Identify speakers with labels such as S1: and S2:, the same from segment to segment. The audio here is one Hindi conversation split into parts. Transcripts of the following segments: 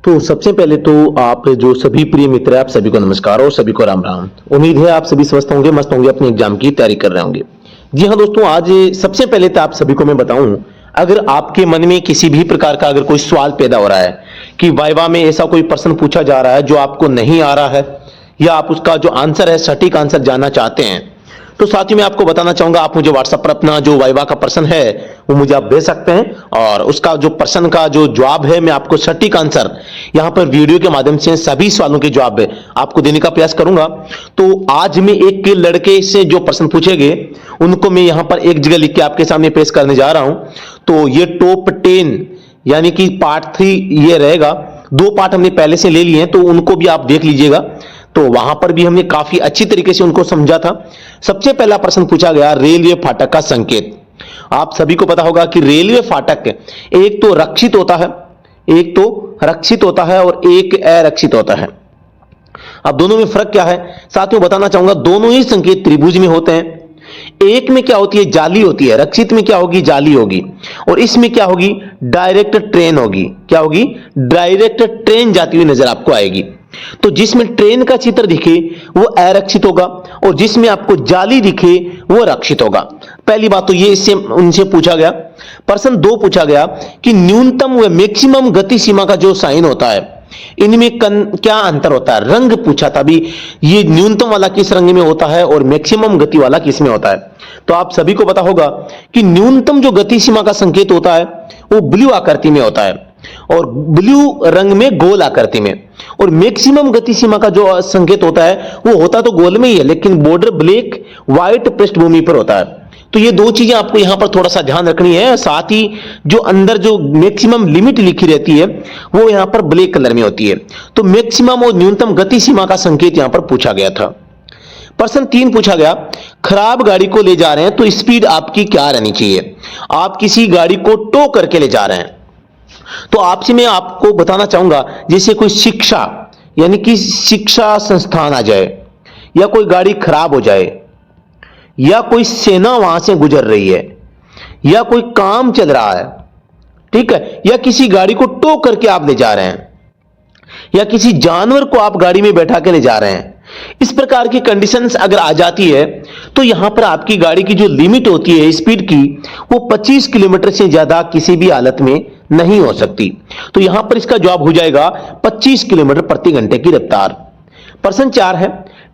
S1: तो सबसे पहले तो आप जो सभी प्रिय मित्र हैं, आप सभी को नमस्कार और सभी को राम राम। उम्मीद है आप सभी स्वस्थ होंगे, मस्त होंगे, अपने एग्जाम की तैयारी कर रहे होंगे। जी हाँ दोस्तों, आज सबसे पहले तो आप सभी को मैं बताऊं, अगर आपके मन में किसी भी प्रकार का अगर कोई सवाल पैदा हो रहा है कि वाइवा में ऐसा कोई प्रश्न पूछा जा रहा है जो आपको नहीं आ रहा है, या आप उसका जो आंसर है सटीक आंसर जानना चाहते हैं, तो साथ ही मैं आपको बताना चाहूंगा, आप मुझे व्हाट्सएप पर अपना जो वाइवा का प्रश्न है वो मुझे आप भेज सकते हैं, और उसका जो प्रश्न का जो जवाब है मैं आपको सटीक आंसर यहां पर वीडियो के माध्यम से सभी सवालों के जवाब है आपको देने का प्रयास करूंगा। तो आज मैं एक लड़के से जो प्रश्न पूछे गए उनको मैं यहां पर एक जगह लिख के आपके सामने पेश करने जा रहा हूं। तो ये टॉप 10 यानी कि पार्ट 3 ये रहेगा। 2 पार्ट हमने पहले से ले लिए हैं, तो उनको भी आप देख लीजिएगा। तो वहां पर भी हमने काफी अच्छी तरीके से उनको समझा था। सबसे पहला प्रश्न पूछा गया रेलवे फाटक का संकेत। आप सभी को पता होगा कि रेलवे फाटक एक तो रक्षित होता है, एक तो रक्षित होता है और एक अरक्षित होता है। अब दोनों में फर्क क्या है साथियों बताना चाहूंगा। दोनों ही संकेत त्रिभुज में होते हैं। एक में क्या होती है, जाली होती है, रक्षित में क्या होगी, जाली होगी, और इसमें क्या होगी, डायरेक्ट ट्रेन होगी। क्या होगी, डायरेक्ट ट्रेन जाती हुई नजर आपको आएगी। तो जिसमें ट्रेन का चित्र दिखे वो अरक्षित होगा, और जिसमें आपको जाली दिखे वो रक्षित होगा। पहली बात तो ये इससे उनसे पूछा गया। प्रश्न 2 पूछा गया कि न्यूनतम व मैक्सिमम गति सीमा का जो साइन होता है इनमें क्या अंतर होता है। रंग पूछा था भी, ये न्यूनतम वाला किस रंग में होता है और मैक्सिमम गति वाला किस में होता है। तो आप सभी को पता होगा कि न्यूनतम जो गति सीमा का संकेत होता है वो ब्लू आकृति में होता है, और ब्लू रंग में गोल आकृति में, और मैक्सिमम गति सीमा का जो संकेत होता है वो होता तो गोल में ही है, लेकिन बॉर्डर ब्लैक व्हाइट पृष्ठभूमि पर होता है। तो ये 2 चीजें आपको यहां पर थोड़ा सा ध्यान रखनी है। साथ ही जो अंदर जो मैक्सिमम लिमिट लिखी रहती है वो यहां पर ब्लैक कलर में होती है। तो मैक्सिमम और न्यूनतम गति सीमा का संकेत यहां पर पूछा गया था। प्रश्न 3 पूछा गया खराब गाड़ी को ले जा रहे हैं तो स्पीड आपकी क्या रहनी चाहिए। आप किसी गाड़ी को टो करके ले जा रहे हैं, तो आपसे मैं आपको बताना चाहूंगा, जैसे कोई शिक्षा यानी कि शिक्षा संस्थान आ जाए, या कोई गाड़ी खराब हो जाए, या कोई सेना वहां से गुजर रही है, या कोई काम चल रहा है, ठीक है, या किसी गाड़ी को टो करके आप ले जा रहे हैं, या किसी जानवर को आप गाड़ी में बैठा के ले जा रहे हैं, इस प्रकार की कंडीशंस अगर आ जाती है तो यहां पर आपकी गाड़ी की जो लिमिट होती है स्पीड की वो 25 किलोमीटर से ज्यादा किसी भी हालत में नहीं हो सकती। तो यहां पर इसका जवाब हो जाएगा 25 किलोमीटर प्रति घंटे की रफ्तार। प्रश्न 4 है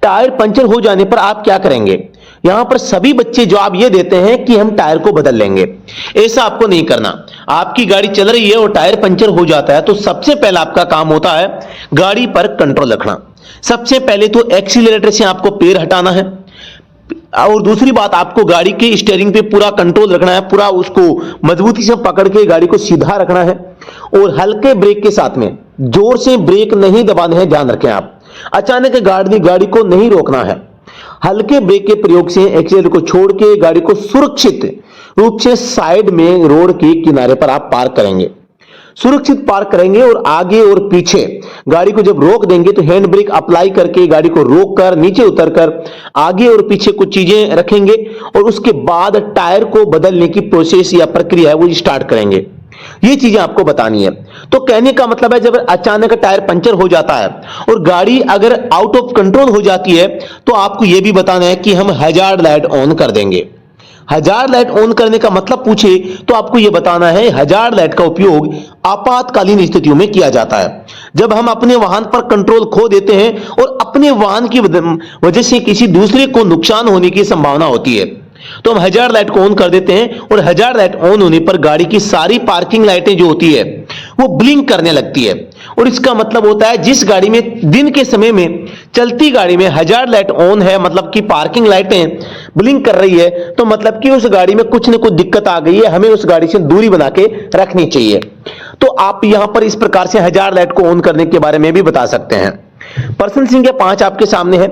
S1: टायर पंचर हो जाने पर आप क्या करेंगे। यहां पर सभी बच्चे जवाब यह देते हैं कि हम टायर को बदल लेंगे। ऐसा आपको नहीं करना। आपकी गाड़ी चल रही है और टायर पंचर हो जाता है तो सबसे पहला आपका काम होता है गाड़ी पर कंट्रोल रखना। सबसे पहले तो एक्सीलरेटर से आपको पैर हटाना है, और दूसरी बात आपको गाड़ी के स्टीयरिंग पे पूरा कंट्रोल रखना है, पूरा उसको मजबूती से पकड़ के गाड़ी को सीधा रखना है, और हल्के ब्रेक के साथ में जोर से ब्रेक नहीं दबाने हैं, ध्यान रखें आप। अचानक गाड़ी को नहीं रोकना है। हल्के ब्रेक के प्रयोग से एक्सीलरेटर को छोड़ के गाड़ी को सुरक्षित रूप से साइड में रोड के किनारे पर आप पार्क करेंगे। सुरक्षित पार्क करेंगे और आगे और पीछे गाड़ी को जब रोक देंगे तो हैंड ब्रेक अप्लाई करके गाड़ी को रोक कर नीचे उतरकर आगे और पीछे कुछ चीजें रखेंगे, और उसके बाद टायर को बदलने की प्रोसेस या प्रक्रिया है वो स्टार्ट करेंगे। ये चीजें आपको बतानी है। तो कहने का मतलब है जब अचानक टायर पंचर हो जाता है और गाड़ी अगर आउट ऑफ कंट्रोल हो जाती है तो आपको यह भी बताना है कि हम हैजार्ड लाइट ऑन कर देंगे। हैजार्ड लाइट ऑन करने का मतलब पूछे तो आपको यह बताना है हैजार्ड लाइट का उपयोग आपातकालीन स्थितियों में किया जाता है, जब हम अपने वाहन पर कंट्रोल खो देते हैं और अपने वाहन की वजह से किसी दूसरे को नुकसान होने की संभावना होती है, तो हम हैजार्ड लाइट को ऑन कर देते हैं, और हैजार्ड लाइट ऑन होने पर गाड़ी की सारी पार्किंग लाइटें जो होती है वो ब्लिंक करने लगती है। और इसका मतलब होता है जिस गाड़ी में दिन के समय में चलती गाड़ी में हैजार्ड लाइट ऑन है, मतलब कि पार्किंग लाइटें ब्लिंक कर रही है, तो मतलब कि उस गाड़ी में कुछ न कुछ दिक्कत आ गई है, हमें उस गाड़ी से दूरी बना के रखनी चाहिए। तो आप यहां पर इस प्रकार से हैजार्ड लाइट को ऑन करने के बारे में भी बता सकते हैं। प्रश्न संख्या 5 आपके सामने है।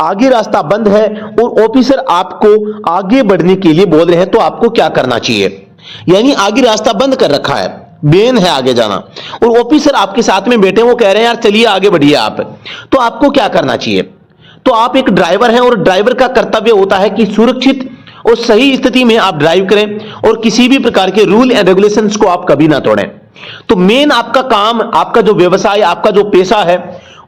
S1: आगे रास्ता बंद है और ऑफिसर आपको आगे बढ़ने के लिए बोल रहे हैं तो आपको क्या करना चाहिए। यानी आगे रास्ता बंद कर रखा है, बेन है आगे जाना, और ऑफिसर आपके साथ में बैठे वो कह रहे हैं यार चलिए आगे बढ़िए आप, तो आपको क्या करना चाहिए। तो आप एक ड्राइवर हैं और ड्राइवर का कर्तव्य होता है कि सुरक्षित और सही स्थिति में आप ड्राइव करें और किसी भी प्रकार के रूल एंड रेगुलेशंस को आप कभी ना तोड़ें। तो मेन आपका काम, आपका जो व्यवसाय, आपका जो पेशा है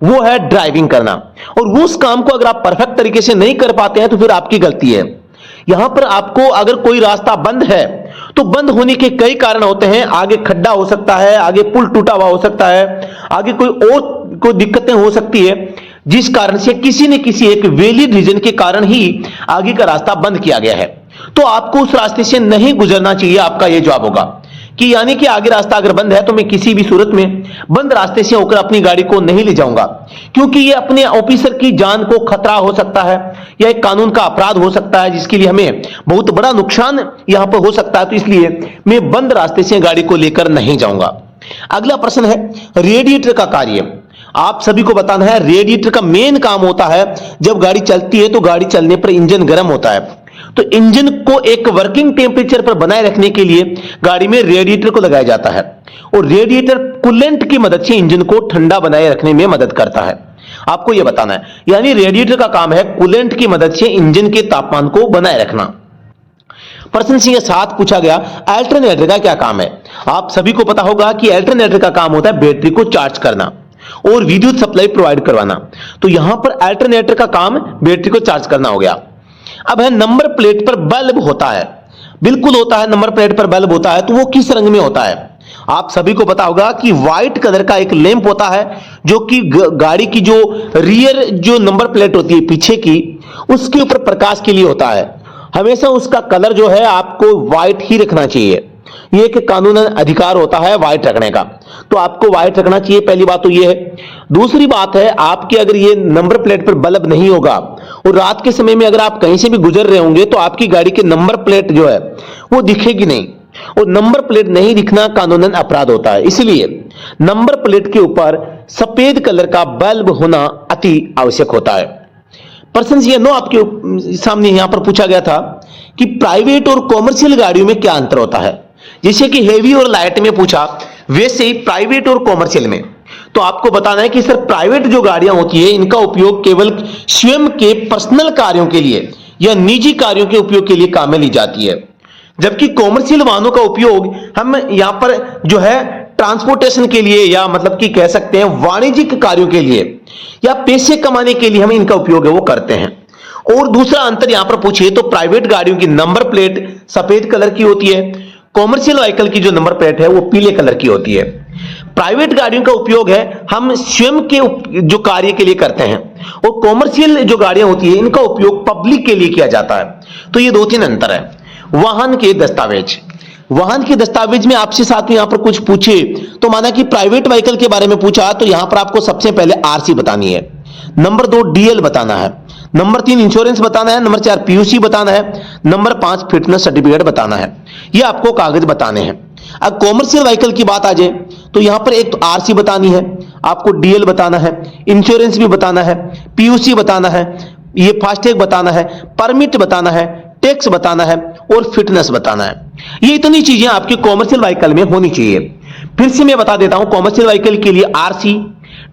S1: वो है ड्राइविंग करना, और उस काम को अगर आप परफेक्ट तरीके से नहीं कर पाते हैं तो फिर आपकी गलती है। यहां पर आपको अगर कोई रास्ता बंद है तो बंद होने के कई कारण होते हैं। आगे खड्डा हो सकता है, आगे पुल टूटा हुआ हो सकता है, आगे कोई दिक्कतें हो सकती है, जिस कारण से किसी न किसी एक वैलिड रीजन के कारण ही आगे का रास्ता बंद किया गया है। तो आपको उस रास्ते से नहीं गुजरना चाहिए, आपका यह जवाब होगा कि यानी कि आगे रास्ता अगर बंद है तो मैं किसी भी सूरत में बंद रास्ते से होकर अपनी गाड़ी को नहीं ले जाऊंगा, क्योंकि यह अपने ऑफिसर की जान को खतरा हो सकता है या एक कानून का अपराध हो सकता है, जिसके लिए हमें बहुत बड़ा नुकसान यहां पर हो सकता है। तो इसलिए मैं बंद रास्ते से गाड़ी को लेकर नहीं जाऊंगा। अगला प्रश्न है रेडिएटर का कार्य। आप सभी को बताना है रेडिएटर का मेन काम होता है, जब गाड़ी चलती है तो गाड़ी चलने पर इंजन गर्म होता है, तो इंजन को एक वर्किंग टेम्परेचर पर बनाए रखने के लिए गाड़ी में रेडिएटर को लगाया जाता है, और रेडिएटर कूलेंट की मदद से इंजन को ठंडा बनाए रखने में मदद करता है। आपको यह बताना है, यानी रेडिएटर का काम है कूलेंट की मदद से इंजन के तापमान को बनाए रखना। प्रश्न संख्या 7 पूछा गया अल्टरनेटर का क्या काम है। आप सभी को पता होगा कि अल्टरनेटर का काम होता है बैटरी को चार्ज करना और विद्युत सप्लाई प्रोवाइड करवाना। तो यहां पर अल्टरनेटर का काम बैटरी को चार्ज करना हो गया। अब है नंबर प्लेट पर बल्ब होता है, बिल्कुल होता है, नंबर प्लेट पर बल्ब होता है, तो वो किस रंग में होता है। आप सभी को पता होगा कि व्हाइट कलर का एक लैंप होता है, जो कि गाड़ी की जो रियर जो नंबर प्लेट होती है पीछे की, उसके ऊपर प्रकाश के लिए होता है। हमेशा उसका कलर जो है आपको व्हाइट ही रखना चाहिए, ये एक कानूनन अधिकार होता है व्हाइट रखने का, तो आपको व्हाइट रखना चाहिए। पहली बात तो ये है। दूसरी बात है, आपके अगर ये नंबर प्लेट पर बल्ब नहीं होगा और रात के समय में अगर आप कहीं से भी गुजर रहे होंगे तो आपकी गाड़ी के नंबर प्लेट जो है वो दिखेगी नहीं, और नंबर प्लेट नहीं दिखना कानूनन अपराध होता है। इसलिए नंबर प्लेट के ऊपर सफेद कलर का बल्ब होना अति आवश्यक होता है। प्रश्न ये 9 आपके सामने यहां पर पूछा गया था कि प्राइवेट और कॉमर्शियल गाड़ियों में क्या अंतर होता है। जैसे कि हेवी और लाइट में पूछा, वैसे ही प्राइवेट और कॉमर्शियल में। तो आपको बताना है कि सर प्राइवेट जो गाड़ियां होती है इनका उपयोग केवल स्वयं के पर्सनल कार्यों के लिए या निजी कार्यों के उपयोग के लिए काम में ली जाती है, जबकि कॉमर्शियल वाहनों का उपयोग हम यहां पर जो है ट्रांसपोर्टेशन के लिए या मतलब कि कह सकते हैं वाणिज्यिक कार्यों के लिए या पैसे कमाने के लिए हम इनका उपयोग है वो करते हैं। और दूसरा अंतर यहां पर पूछिए तो प्राइवेट गाड़ियों की नंबर प्लेट सफेद कलर की होती है, कॉमर्शियल व्हीकल की जो नंबर प्लेट है वो पीले कलर की होती है। प्राइवेट गाड़ियों का उपयोग है हम स्वयं के जो कार्य के लिए करते हैं, और कॉमर्शियल जो गाड़ियां होती है इनका उपयोग पब्लिक के लिए किया जाता है। तो ये 2-3 अंतर है। वाहन के दस्तावेज, वाहन के दस्तावेज में आपसे साथ में यहां पर कुछ पूछे तो माना कि प्राइवेट व्हीकल के बारे में पूछा तो यहां पर आपको सबसे पहले आरसी बतानी है, नंबर 2 डीएल बताना है, नंबर 3 इंश्योरेंस बताना है, नंबर 4 पीयूसी बताना है, नंबर 5 फिटनेस सर्टिफिकेट बताना है। ये आपको कागज बताने हैं। अब कॉमर्शियल व्हीकल की बात आ जाए तो यहां पर एक तो आरसी बतानी है, आपको डीएल बताना है, इंश्योरेंस भी बताना है, पीयूसी बताना है, ये फास्टैग बताना है, परमिट बताना है, टैक्स बताना है और फिटनेस बताना है। ये इतनी चीजें आपके कॉमर्शियल व्हीकल में होनी चाहिए। फिर से मैं बता देता हूं, कॉमर्शियल व्हीकल के लिए आरसी,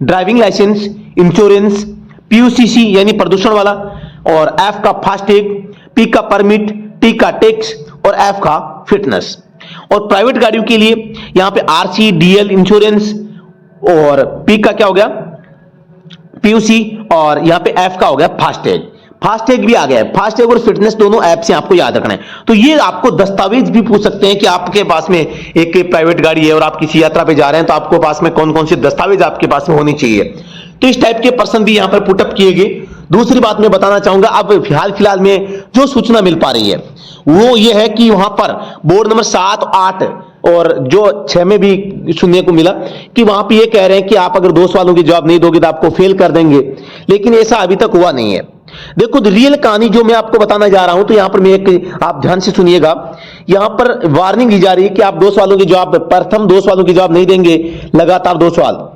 S1: ड्राइविंग लाइसेंस, इंश्योरेंस, पीयूसीसी यानी प्रदूषण वाला, और एफ का फास्टैग, पी का परमिट, टी का टैक्स और एफ का फिटनेस। और प्राइवेट गाड़ियों के लिए यहां पे आरसी, डीएल, इंश्योरेंस और पी का क्या हो गया पीयूसी, और यहां पे एफ का हो गया फास्टैग। फास्टैग भी आ गया है। फास्टैग और फिटनेस दोनों ऐप से आपको याद रखना है। तो ये आपको दस्तावेज भी पूछ सकते हैं कि आपके पास में एक प्राइवेट गाड़ी है और आप किसी यात्रा पे जा रहे हैं तो आपको पास में कौन कौन से दस्तावेज आपके पास में होनी चाहिए। तो इस टाइप के प्रश्न भी यहां पर पुटअप किए गए। दूसरी बात मैं बताना चाहूंगा, अब फिलहाल में जो सूचना मिल पा रही है वो ये है कि वहां पर बोर्ड नंबर 7, 8 और जो 6 में भी सुनने को मिला कि वहां पे ये कह रहे हैं कि आप अगर 2 सवालों की जवाब नहीं दोगे तो आपको फेल कर देंगे, लेकिन ऐसा अभी तक हुआ नहीं है। देखो रियल कहानी जो मैं आपको बताना जा रहा हूं, तो यहां पर मैं एक आप ध्यान से सुनिएगा, यहां पर वार्निंग दी जा रही है कि आप 2 सवालों की जवाब, प्रथम 2 सवालों की जवाब नहीं देंगे लगातार 2 सवाल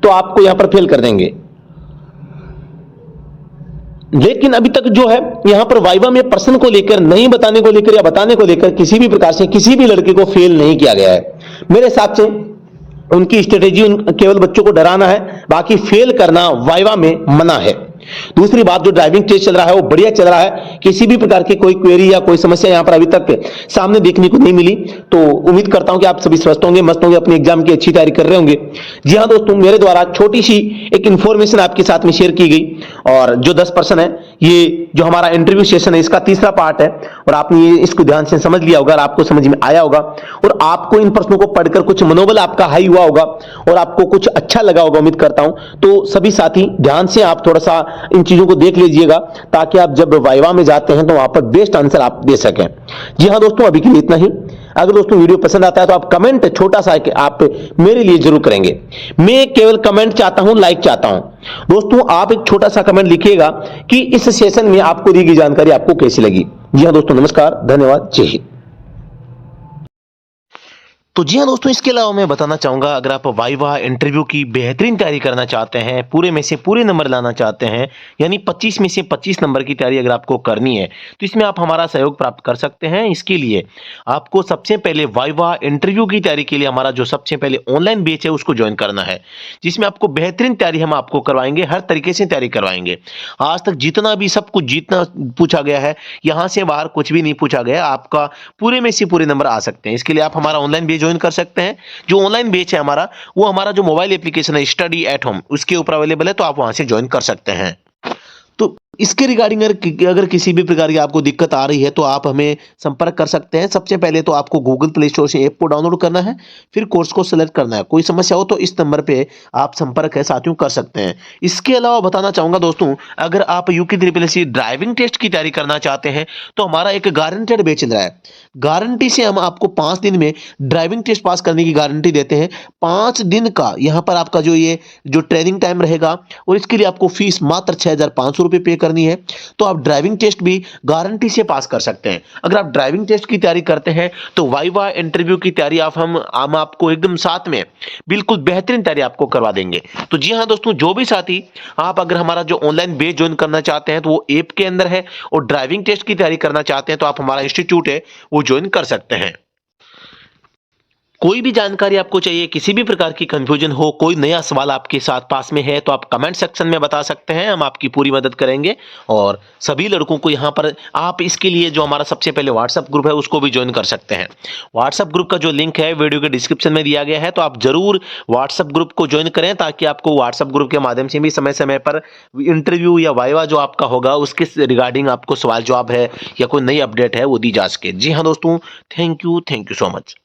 S1: तो आपको यहां पर फेल कर देंगे। लेकिन अभी तक जो है यहां पर वाइवा में प्रश्न को लेकर, नहीं बताने को लेकर या बताने को लेकर किसी भी प्रकार से किसी भी लड़के को फेल नहीं किया गया है। मेरे हिसाब से उनकी स्ट्रेटेजी केवल बच्चों को डराना है, बाकी फेल करना वाइवा में मना है। दूसरी बात, जो ड्राइविंग टेस्ट चल रहा है वो बढ़िया चल रहा है, किसी भी प्रकार की कोई क्वेरी या कोई समस्या यहां पर अभी तक सामने देखने को नहीं मिली। तो उम्मीद करता हूं कि आप सभी स्वस्थ होंगे, मस्त होंगे, अपने एग्जाम की अच्छी तैयारी कर रहे होंगे। जी हां दोस्तों, मेरे द्वारा छोटी सी एक इंफॉर्मेशन आपके साथ में शेयर की गई, और जो 10% है, ये जो हमारा इंटरव्यू सेशन है इसका तीसरा पार्ट है, और आपने ये इसको ध्यान से समझ लिया होगा और आपको समझ में आया होगा, और आपको इन प्रश्नों को पढ़कर कुछ मनोबल आपका हाई हुआ होगा और आपको कुछ अच्छा लगा होगा, उम्मीद करता हूं। तो सभी साथी ध्यान से आप थोड़ा सा इन चीजों को देख लीजिएगा, ताकि आप जब वाइवा में जाते हैं तो वहां पर बेस्ट आंसर आप दे सकें। जी हां दोस्तों, अभी के लिए इतना ही। अगर दोस्तों वीडियो पसंद आता है तो आप कमेंट छोटा सा आप मेरे लिए जरूर करेंगे। मैं केवल कमेंट चाहता हूं, लाइक चाहता हूं। दोस्तों आप एक छोटा सा कमेंट लिखिएगा कि इस सेशन में आपको दी गई जानकारी आपको कैसी लगी। जी हां दोस्तों, नमस्कार, धन्यवाद, जय हिंद। तो जी हाँ दोस्तों, इसके अलावा मैं बताना चाहूँगा, अगर आप वाइवा इंटरव्यू की बेहतरीन तैयारी करना चाहते हैं, पूरे में से पूरे नंबर लाना चाहते हैं, यानी 25 में से 25 नंबर की तैयारी अगर आपको करनी है, तो इसमें आप हमारा सहयोग प्राप्त कर सकते हैं। इसके लिए आपको सबसे पहले वाइवा इंटरव्यू की तैयारी के लिए हमारा जो सबसे पहले ऑनलाइन बैच है उसको ज्वाइन करना है, जिसमें आपको बेहतरीन तैयारी हम आपको करवाएंगे, हर तरीके से तैयारी करवाएंगे। आज तक जितना भी सब कुछ जितना पूछा गया है, यहाँ से बाहर कुछ भी नहीं पूछा गया, आपका पूरे में से पूरे नंबर आ सकते हैं। इसके लिए आप हमारा ऑनलाइन बैच ज्वाइन कर सकते हैं। जो ऑनलाइन बैच है हमारा, वो हमारा जो मोबाइल एप्लीकेशन है स्टडी एट होम, उसके ऊपर अवेलेबल है, तो आप वहां से ज्वाइन कर सकते हैं। तो इसके रिगार्डिंग अगर किसी भी प्रकार की आपको दिक्कत आ रही है तो आप हमें संपर्क कर सकते हैं। सबसे पहले तो आपको गूगल प्ले स्टोर से ऐप को डाउनलोड करना है, फिर कोर्स को सिलेक्ट करना है। कोई समस्या हो तो इस नंबर पे आप संपर्क है साथियों कर सकते हैं। इसके अलावा बताना चाहूंगा दोस्तों, अगर आप यूके SSC ड्राइविंग टेस्ट की तैयारी करना चाहते हैं तो हमारा एक गारंटेड बैच चल रहा है। गारंटी से हम आपको 5 दिन में ड्राइविंग टेस्ट पास करने की गारंटी देते हैं। 5 दिन का यहाँ पर आपका जो ट्रेनिंग टाइम रहेगा, और इसके लिए आपको फीस मात्र 6,500 रुपये पे करनी है। तो आप ड्राइविंग टेस्ट भी गारंटी से पास कर सकते हैं। अगर आप ड्राइविंग टेस्ट की तैयारी करते हैं तो वाइवा इंटरव्यू की तैयारी हम आपको एकदम साथ में बिल्कुल बेहतरीन तैयारी आपको करवा देंगे। तो जी हाँ दोस्तों, जो भी साथी आप अगर हमारा जो ऑनलाइन बैच ज्वाइन करना चाहते हैं तो वो ऐप के अंदर है, और ड्राइविंग टेस्ट की तैयारी करना चाहते हैं तो आप हमारा इंस्टीट्यूट है वो ज्वाइन कर सकते हैं। कोई भी जानकारी आपको चाहिए, किसी भी प्रकार की कंफ्यूजन हो, कोई नया सवाल आपके साथ पास में है, तो आप कमेंट सेक्शन में बता सकते हैं, हम आपकी पूरी मदद करेंगे। और सभी लड़कों को यहाँ पर आप इसके लिए जो हमारा सबसे पहले व्हाट्सएप ग्रुप है उसको भी ज्वाइन कर सकते हैं। व्हाट्सएप ग्रुप का जो लिंक है वीडियो के डिस्क्रिप्शन में दिया गया है, तो आप जरूर व्हाट्सएप ग्रुप को ज्वाइन करें, ताकि आपको व्हाट्सएप ग्रुप के माध्यम से भी समय समय पर इंटरव्यू या वाइवा जो आपका होगा उसके रिगार्डिंग आपको सवाल जवाब है या कोई नई अपडेट है वो दी जा सके। जी हाँ दोस्तों, थैंक यू सो मच।